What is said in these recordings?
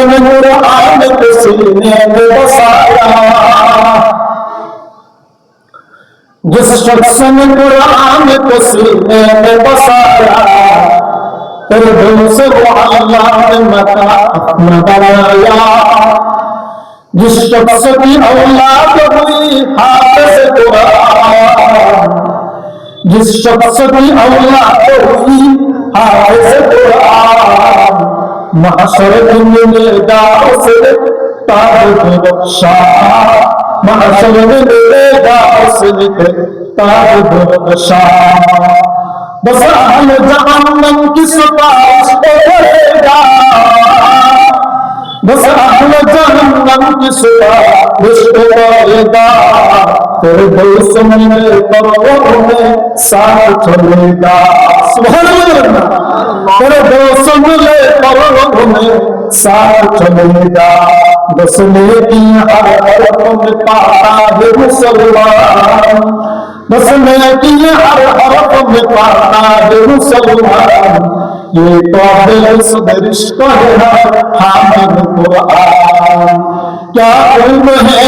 ने कुरान के सीने में बसाया, जिस शख्स ने कुरान को सीने में बसाया, फिर दिल से वो अल्लाह ने मका अपना बनाया। जिस शख्स की औलाद हुई हाफिज़ कुरान, जिस शख्स की औलाद हुई हाफिज़ कुरान, महशर में मिलेगा उसे ताज बख्शा, महशर में मिलेगा उसे ताज बख्शा। बस अहल जहन्नम की सिफारिश करेगा, बस अहल जहन्नम की सिफारिश करेगा, फिर दोस्त मिले परवों में साथ चलेगा। सुभान अल्लाह। फिर दोस्त मिले परवों में साथ चलेगा। बस नेकी हर हरफ में पाता है मुसलमान, बस नेकी हर हरफ में पाता है मुसलमान। ये तो दिल से रिश्ता है हामिद कुरान। क्या इल्म है,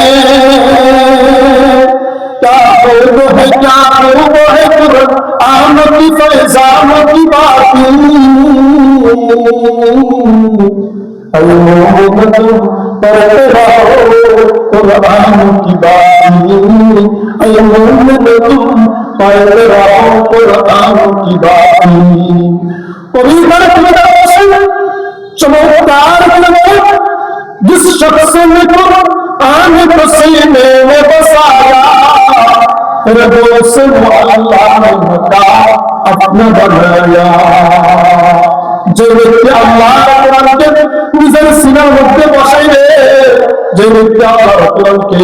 क्या इल्म है, क्या इल्म है कुरान की फैजान की बातें। पढ़ते रहो कुरान की बातें, तुम पढ़ते रहो कुरान की बातें। पवित्र चमत्कार जिस शख्स ने कुरान को सीने में बसाया, फिर दोस्त अल्लाह ने मका अपना बनाया। যে ব্যক্তি আল্লাহর কোরআনকে নিজের সিনার মধ্যে বসাইবে, যে ব্যক্তি আল্লাহর কোরআনকে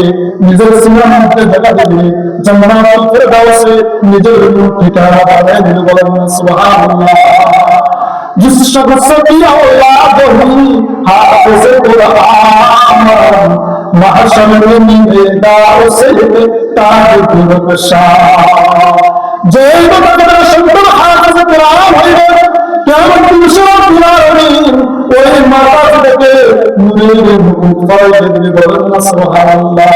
নিজের সিনার মধ্যে জায়গা দেবে, জান্নাতুল ফিরদাউসে নিজের ঠিকানা বানিয়ে দিবে। বলেন সুবহানাল্লাহ। जिस शख्स की औलाद हुई हाफिज़ कुरान, महशर में मिलेगा उसे ताज बख्शा। যে ব্যক্তি সুন্দর হাফিজ কুরআন হইবে, কিয়ামত দিবসে আলামিন ওই মাতাকে নূরের মুকুট পরিয়ে দিবে। বলেন না সুবহানাল্লাহ।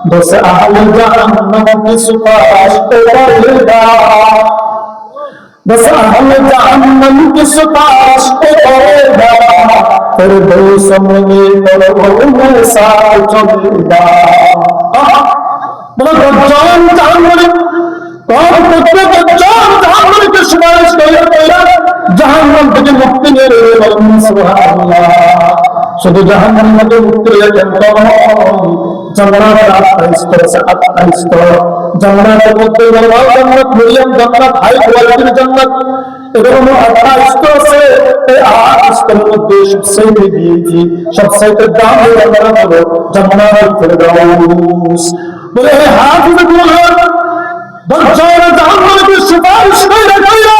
দোষ আহলে জাহান্নাম কি সুপারিশ করেगा, बस अहल जहन्नम की सिफारिश करेगा, फिर दोस्त में परवों में साथ चलेगा। बोलो दज्जाल जहन्नम, कौन प्रत्येक दज्जाल जहन्नम की सिफारिश करेगा, जहन्नम থেকে মুক্তি নিয়ে বলেন সুবহানাল্লাহ। শুধু জাহান্নাম থেকে মুক্তি পেলেন তো জান্নাতের 28 স্তর আছে, 28 স্তর। জান্নাতের মধ্যে জান্নাত, মরিয়ম জান্নাত, হাই কোয়ালিটির জান্নাত, এরকম 28 স্তর আছে। এই 28 স্তরের মধ্যে সবচেয়ে দিয়েছি, সবচেয়ে দামি জান্নাত হলো জান্নাতুল ফিরদাউস। বলে হে হাফিজ কুরআন, দজ্জাল জাহান্নামের সিফারিশ কইরা কইরা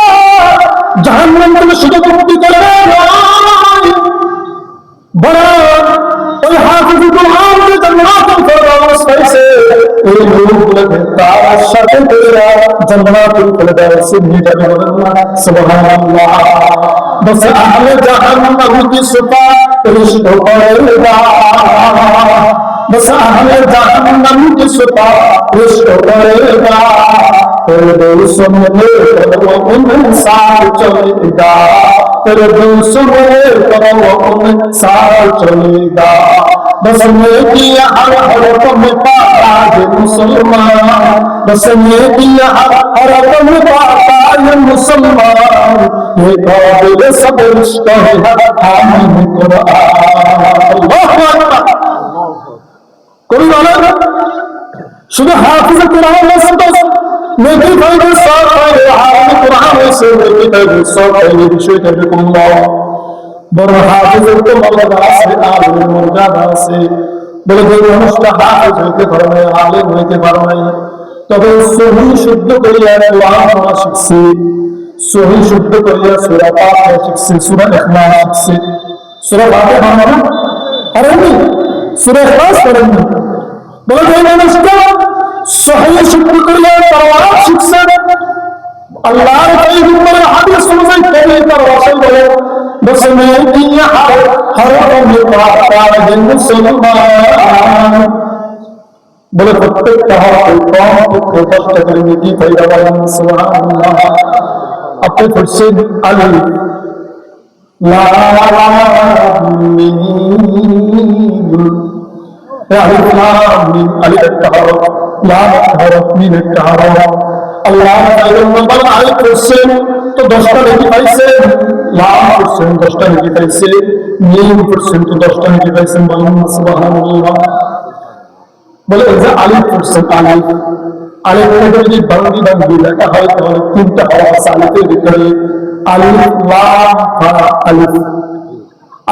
জাহান্নাম থেকে শুধু মুক্তি করবে নয়, বরং ওই হাফিজ কুরআন যে জান্নাতুল ফিরদাউস পাইছে, এই লোকগুলোকে তার সাথে কইরা জান্নাতুল ফিরদাউসে নিয়ে যাবে। বলেন সুবহানাল্লাহ। बस अहल जहन्नम की सिफारिश करेगा, बस अहल जहन्नम की सिफारिश करेगा, फिर दोस्त में परवों साथ चलेगा, फिर दोस्त में परवों साथ चलेगा। बस नेकी हर हरफ में पाता है मुसलमान, बस नेकी हर हरफ में पाता है मुसलमान। ये काबिल सब रिश्ता है हामिद कुरान। अल्लाहु अकबर। कोई बोले শুধু হাফিজ কুরআন না, নেকি ফায়দা সব পায় হাফিজ কুরআন से নেকি ফায়দা সব পায় বিষয়টা দেখুন। বড় হাফিজের তো মর্যাদা আছে, আলেমের মর্যাদা আছে। বলে যে মানুষটা হাফিজ হইতে পারে না, আলেম হইতে পারে না, তবে সহি শুদ্ধ করিয়া কোরআন পড়া শিখছে, সহি শুদ্ধ করিয়া সূরা ফাতিহা শিখছে, সূরা ইখলাস শিখছে। সূরা ফাতিহা মানে আরবি, সূরা ইখলাস পড়েন না। বলে যে মানুষটা সহি শুদ্ধ করিয়া কোরআন শিখছে, আল্লাহর পয়গম্বরের হাদিস অনুযায়ী পড়ে তার রাসূল বলে बस मैं किया हर में पाता है मुसलमान बोले प्रत्येकটা হরফে কমপক্ষে 10টা করে নেকি পয়দা বলেন সুবহানাল্লাহ আপনি পড়ছেন আলিফ লাম মিম আলিফ লাম মিম আলিফ একটা হরফ লাম হরফ মিম একটা হরফ আল্লাহ তাআলা আলিফ পড়ছেন তো 10টা নেকি পাইছেন লাম পড়ছেন 10টা নেকি পাইছেন মিম পড়ছেন তো 10টা নেকি পাইছেন বলেন সুবহানাল্লাহ बोले आलिफ पढ़ছেন आलिफ आलिफ থেকে যদি বাংলি বাংলি লেখা হয় তাহলে তিনটা হরফ আছে আলিফের ভিতরে আলিফ লাম ফা আলিফ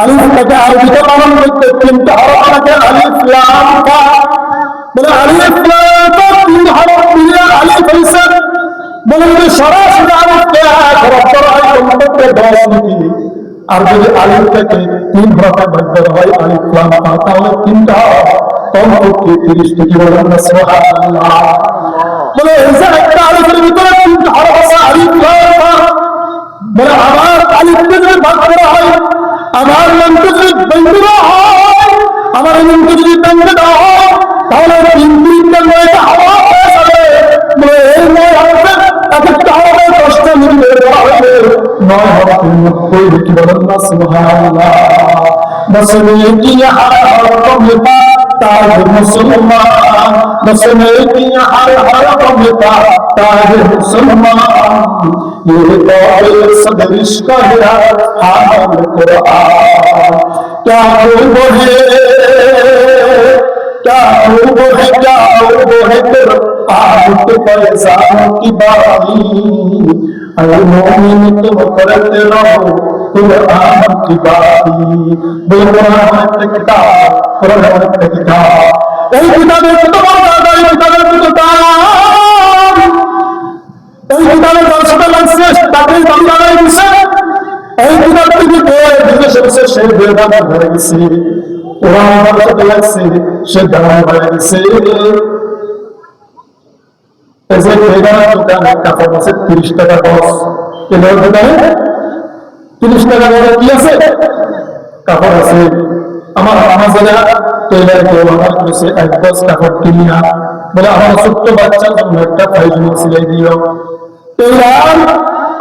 আলিফটাকে আরবিতে বানান করতে তিনটা হরফ আছে আলিফ লাম ফা বলে আলিফ লাম ফা তিন হরফ মিলে আলিফ হইছে বলে যদি সরাসরি আলিফকে এক হরফ করা হয় কমপক্ষে 10 নাকি আর যদি আলিফটাকে তিন হরফে ভাগ করা হয় আলিফ লাম ফা তাহলে তিনটা কমপক্ষে 30 থেকে বলেন সুবহানাল্লাহ বলে এই একটা আলিফের ভিতরে তিনটা হরফ আছে আলিফ লাম ফা বলে আবার আলিফকে যদি ভাগ করা হয় আবার লামকে যদি ভাগ করা হয় আবার লামকে যদি ভাগ করা হয় তাহলে তিনটা নয়টা হরফ হয়ে যাবে বলে এই নয় হরফে একটা হরফে 10টা মিলে দেওয়া হবে 9 হরফের মধ্যে কি বলেন না সুবহানাল্লাহ বস मैं किया हर हरफ में ताज मुसलमान बस मैं किया हर हरफ में ताज मुसलमान ये कौल सदरिश का है हाल कुरान क्या वो है क्या वो है क्या वो है कुरान के फैज़ान की बारी अरे मोमिन तुम करते रहो कुरान की बारी बोल कुरान की किताब कुरान की किताब এই কিতাবের কত বড় দাদা এই কিতাবের কত দাম এই কিতাবের 10টা লাগছে তাকেই দাম লাগাই দিছে এই কিতাব থেকে বিদেশে সে বেদানা হয়ে গেছে কোরআন বাংলাতে লাগছে সে দাম হয়ে গেছে ऐसे बेदाना দোকানে কাপড় আছে 30 টাকা গজ এর দোকানে 30 টাকা গজ কি আছে কাপড় আছে আমার আমাজেরা টেলার কেউ আমার কাছে এক গজ কাপড় কিনিয়া বলে আমার ছোট্ট বাচ্চার জন্য একটা পায়জামা সিলাই দিও টেলার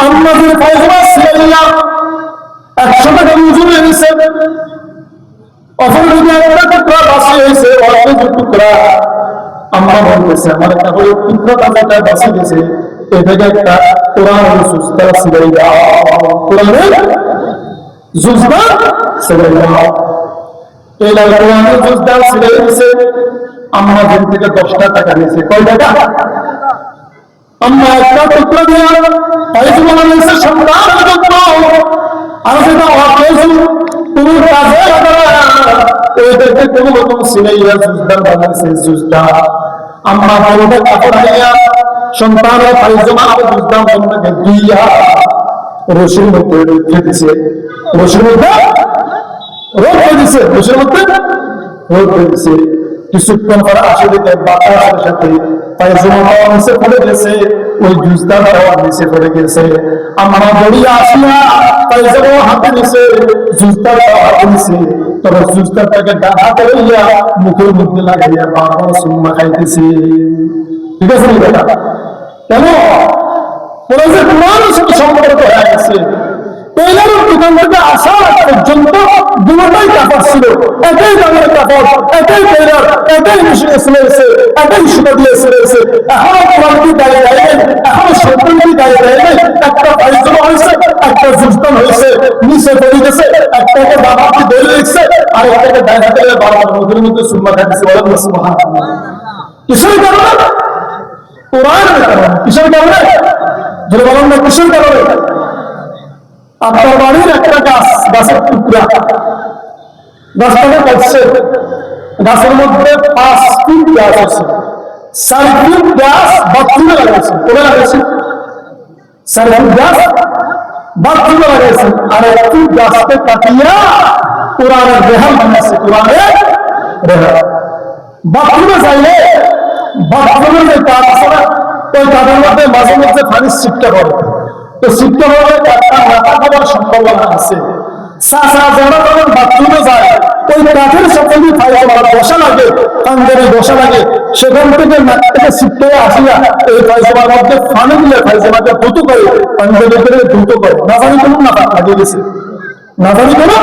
আমাদের পায়জামা সিলাইয়া 100 টাকা মজুরি নিছে অফার দিয়ে একটা টুকরা বাসি হয়েছে অল্প টুকরা আমরা বলতেছে আমার কাপড়ের টুকরা টাকা বাসি দিয়েছে এটাকে একটা কোরআনের সুস্তা সিলাই দাও কোরআনের জুজবা সিলাই দাও টেলার কোরআনের জুজবা সিলাই দিয়েছে আম্মা দিন থেকে 10টা টাকা নিয়েছে কয় টাকা আম্মা একটা টুকরা দিয়ে পায়জামা বানিয়েছে সন্তানের জন্য আর সেটা অকেজু তুমি কাজে ওইটাকে কোনো রকম সিলাইয়া জুজদার বানিয়েছে জুজদা আম্মা বলবে কাপড় আইয়া সন্তানের পায়জামা আর জুজদার বন্ধকে দিয়া রশির মধ্যে রেখে দিছে রশির মধ্যে রেখে দিছে রশির মধ্যে রেখে দিছে কিছুক্ষণ পরে আসলে বাতাসের সাথে পায়জামা নিচে পড়ে গেছে ওই জুজদার নিচে পড়ে গেছে আমরা দড়িয়া আসিয়া পায়জামা হাতে নিছে জুজদার হাতে নিছে তবে জুজদারটাকে ডান হাতে লইয়া মুখের মধ্যে লাগাইয়া বারবার সুম্মা খাইতেছে ঠিক আছে বেটা কেন ওরা যে কোরআনের সাথে সম্পর্ক হয়ে গেছে টেইলারের দোকান থেকে আসা পর্যন্ত দুটোই কাপড় ছিল একই দামের কাপড় একই টেইলার একই মেশিনে সিলাইছে একই সুতা দিয়ে সিলাইছে এখনো কোয়ালিটি দাঁড়িয়ে দেয় এখনো সম্পূর্ণ দাঁড়িয়ে দেয় একটা পায়জামা হয়েছে একটা জুজদান হয়েছে নিচে পড়ে গেছে একটাকে বাবাকে ধরে রেখেছে আর একটাকে ডান হাতে বাবার মুখের মধ্যে সুম্মা খাইতেছে বলেন না সুবহানাল্লাহ কিসের কারণে কোরআনের কারণে কিসের কারণে যদি বলেন না কিসের কারণে আপনার বাড়ির একটা গাছের টুকরা গাছটাকে কাটছে গাছের মধ্যে 5 ফিট গাছ আছে 4 ফিট গাছ বাথরুমে লাগাইছে কোথায় লাগাইছে 4 ফিট গাছ বাথরুমে লাগাইছে আর একটু গাছকে কাটিয়া কোরআনের রেহাল বানাইছে কোরআনের রেহাল বাথরুমে যাইলে বাথরুমের যে কাঠ আছে না ওই কাঠের মধ্যে মাঝে মাঝে পানির ছিটকা পড়ে তো ছিটকা পড়লে কাঠটা মাথা খাবার সম্ভাবনা আছে চাচা যারা যখন বাথরুমে যায় ওই কাঠের সাথে বসা লাগে, কান্দরে বসা লাগে, সেখান থেকে নাক থেকে ছিটকে আসিয়া এই ফাইজমার মধ্যে ফানে দিলে ফাইজমাকে দ্রুত করে কান্দরে করে দ্রুত করে না জানি কোনো নাফাক লাগিয়ে গেছে, না জানি কোনো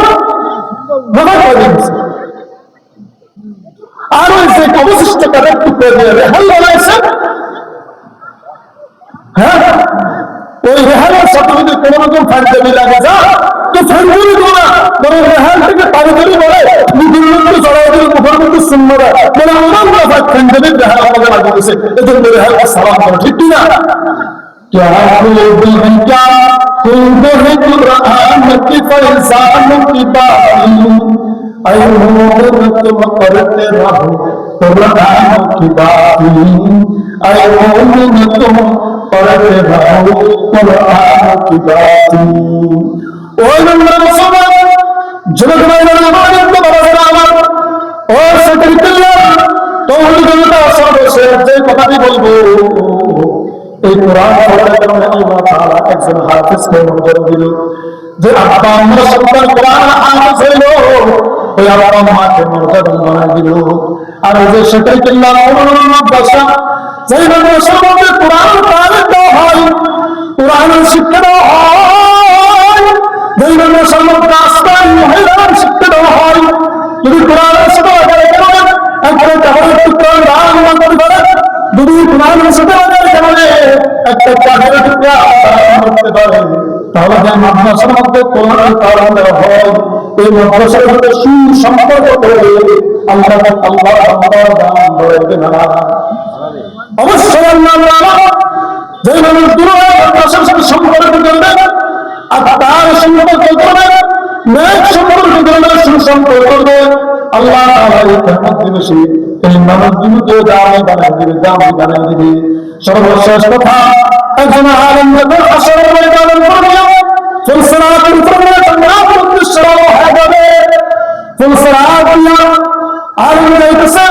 নাফাক লাগিয়ে গেছে। আর ওই যে অবশিষ্ট কাঠের টুকরো দিয়ে রেহাল বানাইছে, হ্যাঁ ওই রেহালের সাথে যদি কোন রকম ফাইজমি লাগে যা তো ফাইজমি দেবো না, বরং রেহাল থেকে পানি ধরে বলে নিজের মধ্যে চড়াই দিয়ে উপর মধ্যে শূন্য বলে আমার নাফাক ফাইজমির রেহাল আমাকে লাগিয়ে গেছে, এজন্য রেহালকে সালাম করো, ঠিক কিনা? क्या क्या खूब है कुरान की फैजानों की बाती, ऐ मोमिन तुम करते रहो कुरान की बाती, ऐ मोमिन तुम करते रहो कुरान की बाती। ओए नंबर मुसलमान जगत में नमाज़ को बरसना আমার ও সেক্রেটারিয়াল তৌহিদ জনতা সর্বশেষ যে কথাটি বলবো, এই কোরআন পড়ার কারণে আল্লাহ তাআলা একজন হাফেজকে মর্যাদা দিল, যে আব্বা আম্মার সন্তান কোরআন হাফেজ হইল, ওই আব্বা আম্মাকে মর্যাদা বানায় দিল। আর ওই যে সেক্রেটারিয়াল মাদ্রাসা, যেই মাদ্রাসার মধ্যে কোরআন তালিম দেওয়া হয়, কোরআনের শিক্ষা দেওয়া হয়, যেই মাদ্রাসার মধ্যে আস্তান মহিলার শিক্ষা দেওয়া হয়, যদি কোরআনের সাথে একটা কাপড়ের টুকরা দান করতে পারে, যদি কোরআনের সাথে একটা কাঠের টুকরা করতে পারে, তাহলে যে মাদ্রাসার মধ্যে কোরআন তালিম দেওয়া হয়, এই মাদ্রাসার মধ্যে সুসম্পর্ক করে আল্লাহ দান বাড়াইবে না। অবশ্যই আল্লাহ যে মানুষগুলো মাদ্রাসার সাথে সম্পর্ক করবে আর তার সম্পর্ক করবে, নেক সম্পর্ক করবে, সুসম্পর্ক করবে, আল্লাহ তাআলা এই কিয়ামত দিবসে এই মানুষগুলোকে দামি বানাই দিবে, দামি বানাই দিবে। সর্বশেষ কথা, একজন আলেম যখন আসরের ময়দানে পড়বে, ফুলসরাতের উপরে জান্নাত উদ্দেশ্যে হয়ে যাবে, ফুলসরাত দিয়া আলেম যাইতেছে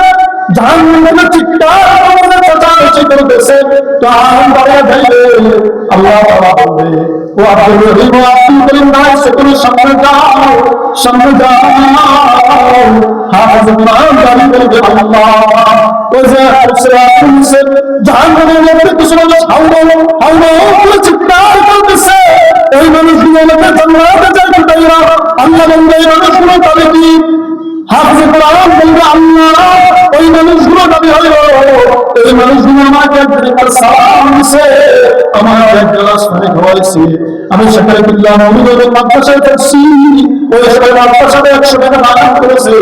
জাহান্নাম থেকে চিৎকার করে চেঁচামেচি করতেছে, তো আলেম দাঁড়িয়ে যাইবে, আল্লাহ তাআলা বলবে, ও আব্দুল রহিম আব্দুল করিম ভাই সেগুলো সামনে যাও, সামনে যাও। হাফেজ কোরআন দাঁড়িয়ে বলবে, আল্লাহ ওই যে ফুলসরাতে জাহান্নামের মধ্যে কিছু মানুষ হাওড়া হাওড়া করে চিৎকার করতেছে, ওই মানুষগুলো আমাকে জান্নাতে যাইতে দেয় না। আল্লাহ বলবে, এই মানুষগুলো তবে কি? হাফেজ কোরআন বলবে, আল্লাহ ওই মানুষগুলো দাবি হইল, এই মানুষগুলো আমাকে একবার সালাম দিছে, আমার এক গ্লাস পানি খাওয়াইছে, আমি সেখানে বিল্লাহ নবীদের মাদ্রাসায় পড়ছি, ওই সবাই মাদ্রাসাতে 100 টাকা দান করেছে,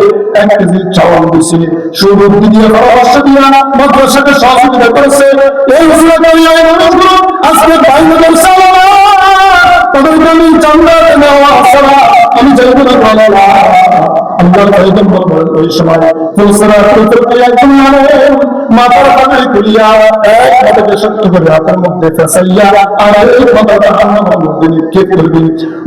1 কেজি চাউল দিছে, সুবুদ্ধি দিয়ে পরামর্শ দিয়ে মাদ্রাসাকে সহযোগিতা করেছে, এই উসিলা করিয়া এই মানুষগুলো আজকে বাইরে করছে, তাদেরকে আমি জান্নাতে নেওয়া ছাড়া আমি যাইব না। আল্লাহ পয়গম্বর বলেন, ওই সময় ফুলসরাতের উপরে একজন আলেম মাথার পাতায় তুলিয়া এক মাথাকে শক্ত করে হাতের মধ্যে ফেসাইয়া আর এই মাথা জাহান্নামের মধ্যে নিক্ষেপ করবে।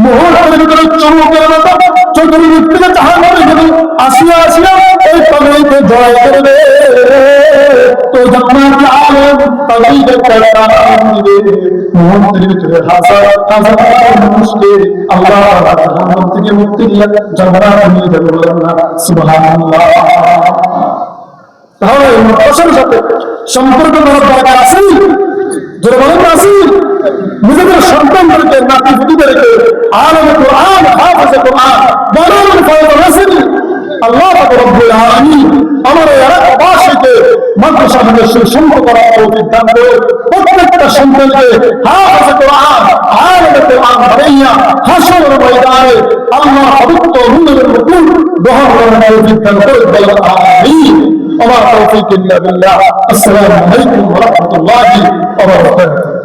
মুহূর্তের ভিতরে চমকের মতো চতুর্দিক থেকে জাহান্নামের ভিতরে আসিয়া আসিয়া এই পাগড়িতে জয় করবে, তো জান্নাতি আলেম পাগড়িতে কাটান দিবে। মুহূর্তের ভিতরে হাজার হাজার মানুষকে আল্লাহ জাহান্নাম থেকে মুক্তি দিয়ে জান্নাতে নিয়ে যাবে। বলেন না সুবহানাল্লাহ। তাহলে মাদ্রাসার সাথে সম্পর্ক করার দরকার আছে, যারা বলেন আছে, নিজেদের সন্তানদেরকে নাতি পুতিদেরকে আলেম কোরআন হাফেজে কোরআন বানান ফয়জুল হাসান আল্লাহ পাক রব্বুল আলামিন আমার এই এলাকাবাসীকে মাদ্রাসার সাথে সুসম্পর্ক করার তৌফিক দান করে প্রত্যেকটা সন্তানকে হাফেজে কোরআন আলেম কোরআন বানাইয়া হাসরের ময়দানে আল্লাহ পবিত্র নূরের মুকুট গ্রহণ করার তৌফিক দান করে। বলেন আমিন। وما توفيق إلا بالله. السلام عليكم ورحمة الله وبركاته.